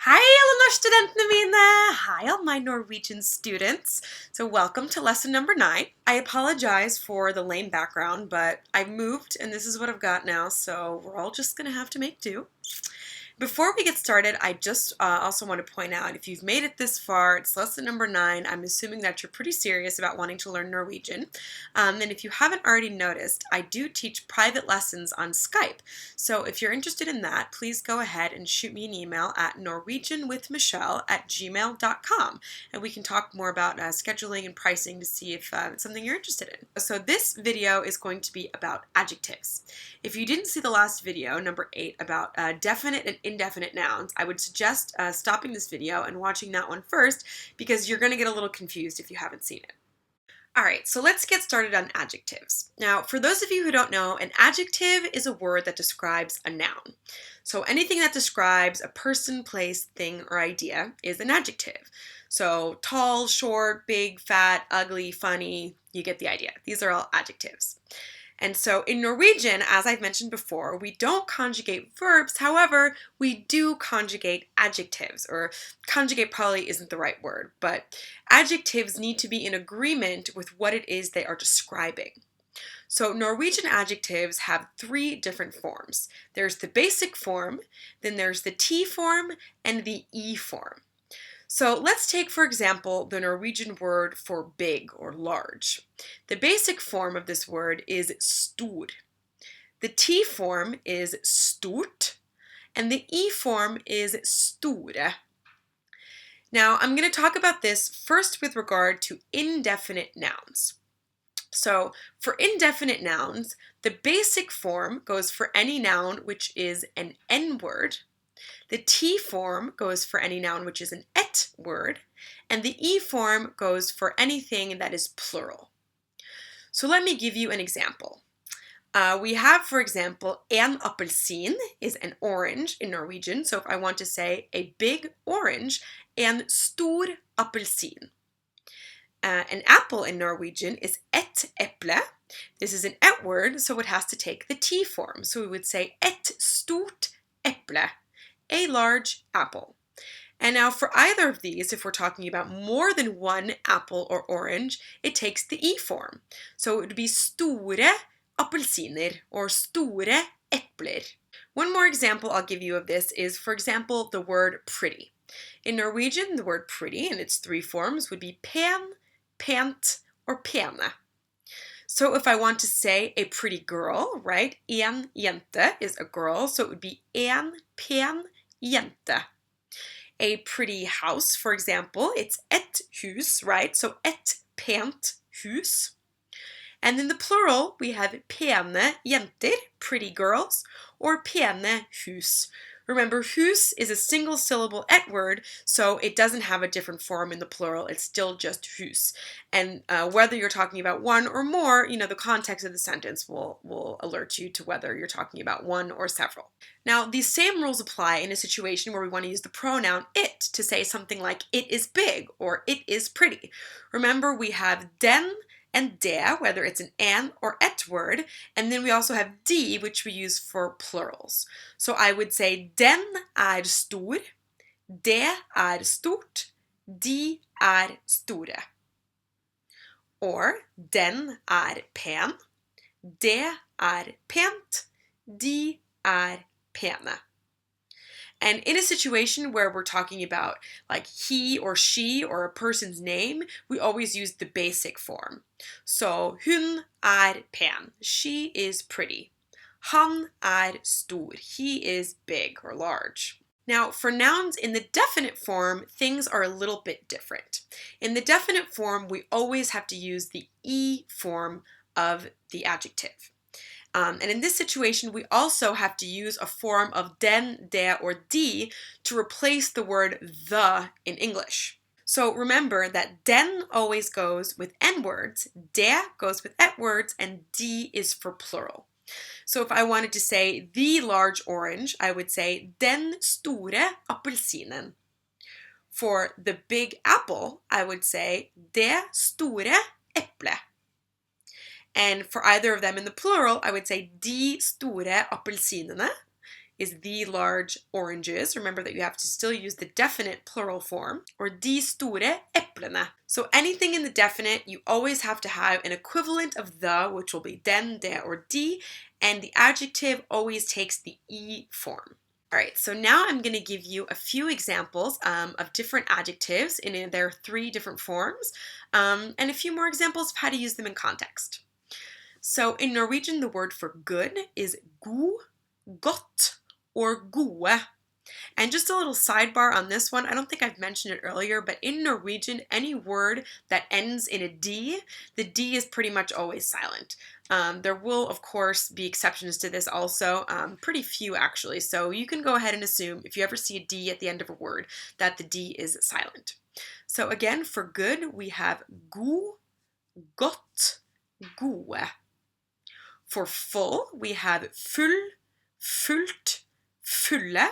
Hei, alle norskstudentene mine! Hi, all my Norwegian students. So welcome to lesson number 9. I apologize for the lame background, but I've moved and this is what I've got now, so we're all just going to have to make do. Before we get started, I just also want to point out, if you've made it this far, it's lesson number 9. I'm assuming that you're pretty serious about wanting to learn Norwegian. And if you haven't already noticed, I do teach private lessons on Skype. So if you're interested in that, please go ahead and shoot me an email at norwegianwithmichelle@gmail.com. And we can talk more about scheduling and pricing to see if it's something you're interested in. So this video is going to be about adjectives. If you didn't see the last video, number 8, about definite and indefinite nouns, I would suggest stopping this video and watching that one first because you're going to get a little confused if you haven't seen it. Alright, so let's get started on adjectives. Now, for those of you who don't know, an adjective is a word that describes a noun. So anything that describes a person, place, thing, or idea is an adjective. So tall, short, big, fat, ugly, funny, you get the idea. These are all adjectives. And so in Norwegian, as I've mentioned before, we don't conjugate verbs. However, we do conjugate adjectives, or conjugate probably isn't the right word, but adjectives need to be in agreement with what it is they are describing. So Norwegian adjectives have 3 different forms. There's the basic form, then there's the T form, and the E form. So let's take, for example, the Norwegian word for big or large. The basic form of this word is stor. The T form is stort, and the E form is store. Now, I'm going to talk about this first with regard to indefinite nouns. So for indefinite nouns, the basic form goes for any noun which is an N word. The T form goes for any noun which is an et word, and the E form goes for anything that is plural. So let me give you an example. We have, for example, en appelsin is an orange in Norwegian. So if I want to say a big orange, en stor appelsin. An apple in Norwegian is et eple. This is an et word, so it has to take the T form. So we would say et stort eple. A large apple. And now for either of these, if we're talking about more than one apple or orange, it takes the E form. So it would be store appelsiner or store epler. One more example I'll give you of this is, for example, the word pretty. In Norwegian, the word pretty in its 3 forms would be pen, pent, or pene. So if I want to say a pretty girl, right, en jente is a girl, so it would be en pen jente. A pretty house, for example, it's et hus, right? So et pent hus. And in the plural, we have pene jenter, pretty girls, or pene hus. Remember, hus is a single syllable et word, so it doesn't have a different form in the plural. It's still just hus. And whether you're talking about one or more, the context of the sentence will alert you to whether you're talking about one or several. Now, these same rules apply in a situation where we want to use the pronoun it to say something like it is big or it is pretty. Remember, we have den and det, whether it's an an or et word, and then we also have de, which we use for plurals. So I would say den er stor, det er stort, de er store. Or den er pen, det er pent, de er pene. And in a situation where we're talking about like he or she or a person's name, we always use the basic form. So hun er pen, she is pretty. Han er stor, he is big or large. Now, for nouns in the definite form, things are a little bit different. In the definite form, we always have to use the E form of the adjective. And in this situation, we also have to use a form of den, de, or de to replace the word the in English. So remember that den always goes with N words, de goes with et words, and de is for plural. So if I wanted to say the large orange, I would say den store appelsinen. For the big apple, I would say det store eple. And for either of them in the plural, I would say de store appelsinene, is the large oranges. Remember that you have to still use the definite plural form, or de store eplene. So anything in the definite, you always have to have an equivalent of the, which will be den, de, or de, and the adjective always takes the e form. All right, so now I'm going to give you a few examples of different adjectives in their 3 different forms, and a few more examples of how to use them in context. So in Norwegian, the word for good is god, godt, or gode. And just a little sidebar on this one, I don't think I've mentioned it earlier, but in Norwegian, any word that ends in a D, the D is pretty much always silent. There will, of course, be exceptions to this also, pretty few actually, so you can go ahead and assume if you ever see a D at the end of a word that the D is silent. So again, for good, we have god, godt, gode. For full, we have full, fullt, fulle.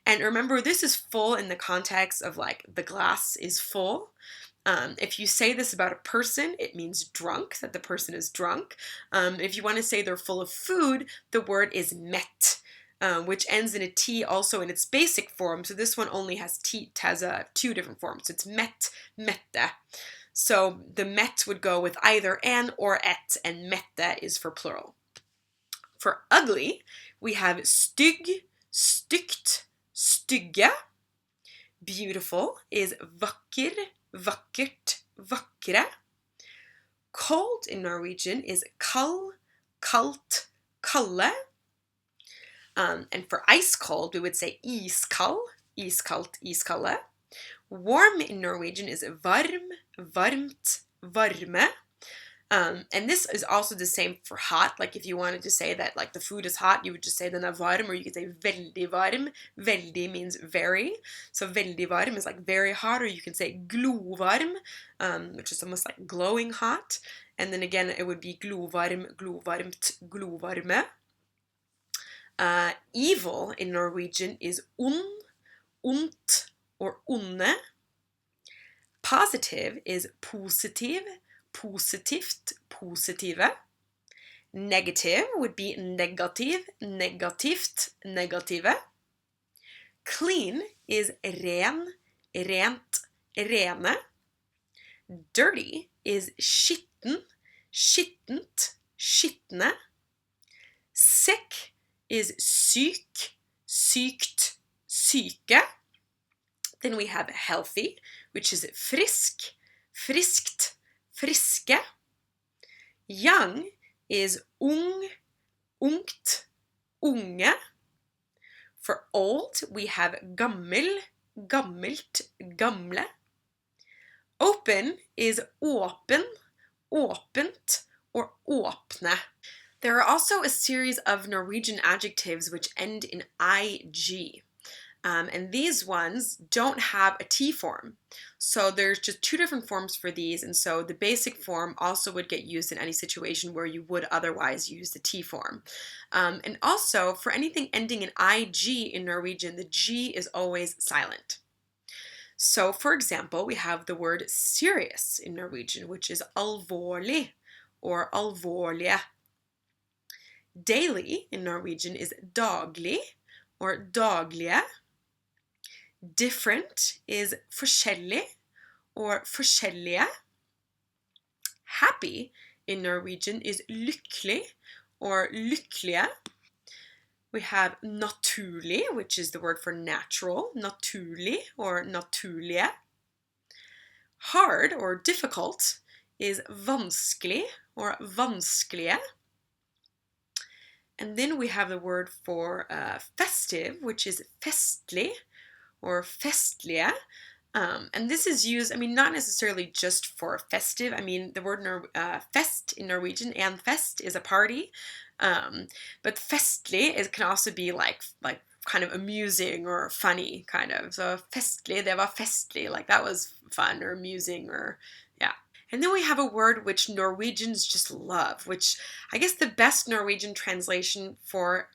And remember, this is full in the context of like the glass is full. If you say this about a person, it means drunk, that the person is drunk. If you want to say they're full of food, the word is met, which ends in a T also in its basic form. So this one only has 2 different forms. So it's met, mette. So the met would go with either an or et, and mette is for plural. For ugly, we have stygg, stygt, stygge. Beautiful is vakker, vakkert, vakre. Cold in Norwegian is kald, kaldt, kalde. And for ice cold, we would say iskald, iskaldt, iskalde. Warm in Norwegian is varm, varmt, varme. And this is also the same for hot. Like if you wanted to say that like the food is hot, you would just say den er varm, or you could say veldig varm. Veldig means very. So veldig varm is like very hot, or you can say glovarm, which is almost like glowing hot. And then again, it would be glovarm, glovarmt, glovarme. Evil in Norwegian is ond, ondt, or onde. Positive is positiv, positivt, positive. Negative would be negativ, negativt, negative. Clean is ren, rent, rene. Dirty is skitten, skittent, skitne. Sick is syk, sykt, syke. Then we have healthy, which is frisk, friskt, friske. Young is ung, ungt, unge. For old, we have gammel, gammelt, gamle. Open is åpen, åpent, or åpne. There are also a series of Norwegian adjectives which end in ig. And these ones don't have a T form. So there's just 2 different forms for these, and so the basic form also would get used in any situation where you would otherwise use the T form. And also, for anything ending in ig in Norwegian, the G is always silent. So, for example, we have the word serious in Norwegian, which is alvorlig, or alvorlige. Daily in Norwegian is daglig, or daglige. Different is forskjellig, or forskjellige. Happy in Norwegian is lykkelig, or lykkelige. We have naturlig, which is the word for natural, naturlig, or naturlige. Hard, or difficult, is vanskelig, or vanskelige. And then we have the word for festive, which is festlig, or festlige. And this is used, not necessarily just for festive. The word fest in Norwegian, and fest, is a party. But festlig can also be like kind of amusing or funny, kind of. So festlig, det var festlig, like that was fun or amusing, or yeah. And then we have a word which Norwegians just love, which I guess the best Norwegian translation for,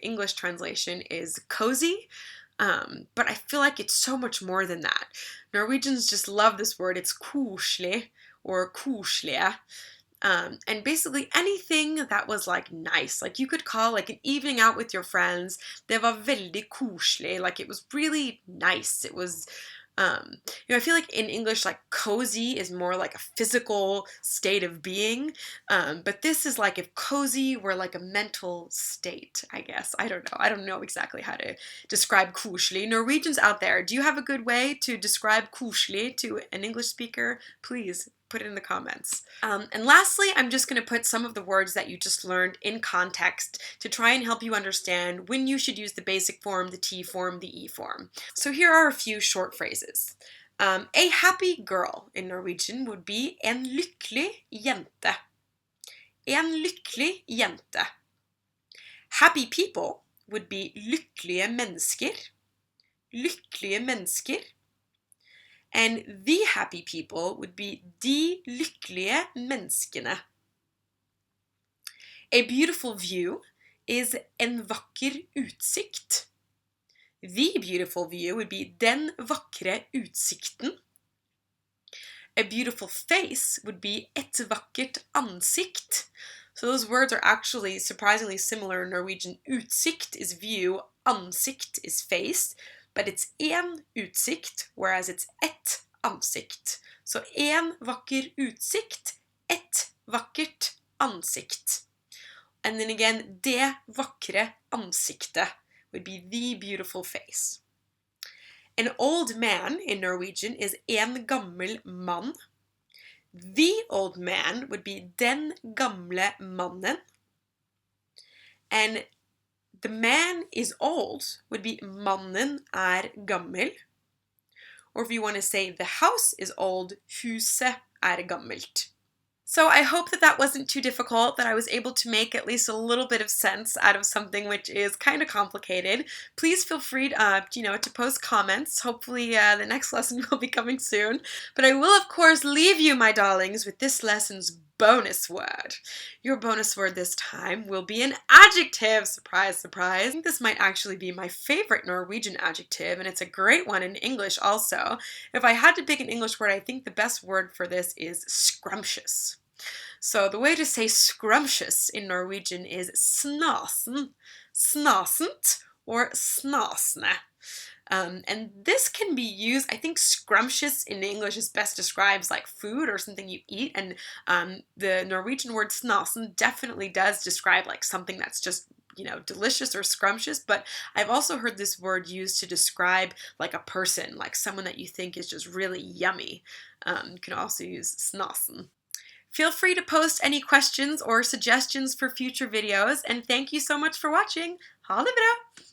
English translation is cozy. But I feel like it's so much more than that. Norwegians just love this word. It's koselig, or koselige. And basically anything that was like nice. Like you could call like an evening out with your friends. Det var väldigt koselig. Like it was really nice. It was I feel like in English, like cozy is more like a physical state of being. But this is like if cozy were like a mental state, I guess. I don't know. I don't know exactly how to describe koselig. Norwegians out there, do you have a good way to describe koselig to an English speaker? Please put it in the comments. And lastly, I'm just going to put some of the words that you just learned in context to try and help you understand when you should use the basic form, the T form, the E form. So here are a few short phrases. A happy girl in Norwegian would be en lycklig jente. En lycklig jente. Happy people would be lykkelige mennesker. Lykkelige mennesker. And the happy people would be de lykkelige menneskene. A beautiful view is en vakker utsikt. The beautiful view would be den vakre utsikten. A beautiful face would be et vakkert ansikt. So those words are actually surprisingly similar in Norwegian. Utsikt is view, ansikt is face, but it's en utsikt, whereas it's et ansikt. So en vakker utsikt, et vakkert ansikt. And then again, det vakre ansiktet would be the beautiful face. An old man in Norwegian is en gammel mann. The old man would be den gamle mannen. And the man is old would be mannen er gammel. Or if you want to say the house is old, huset er gammelt. So I hope that that wasn't too difficult, that I was able to make at least a little bit of sense out of something which is kind of complicated. Please feel free to post comments. Hopefully the next lesson will be coming soon. But I will, of course, leave you, my darlings, with this lesson's bonus word. Your bonus word this time will be an adjective. Surprise, surprise. I think this might actually be my favorite Norwegian adjective, and it's a great one in English also. If I had to pick an English word, I think the best word for this is scrumptious. So the way to say scrumptious in Norwegian is snasen, snasent, or snasne. And this can be used, I think scrumptious in English is best describes like food or something you eat, and the Norwegian word snasen definitely does describe like something that's just delicious or scrumptious, but I've also heard this word used to describe like a person, like someone that you think is just really yummy. You can also use snasen. Feel free to post any questions or suggestions for future videos, and thank you so much for watching. Ha det bra!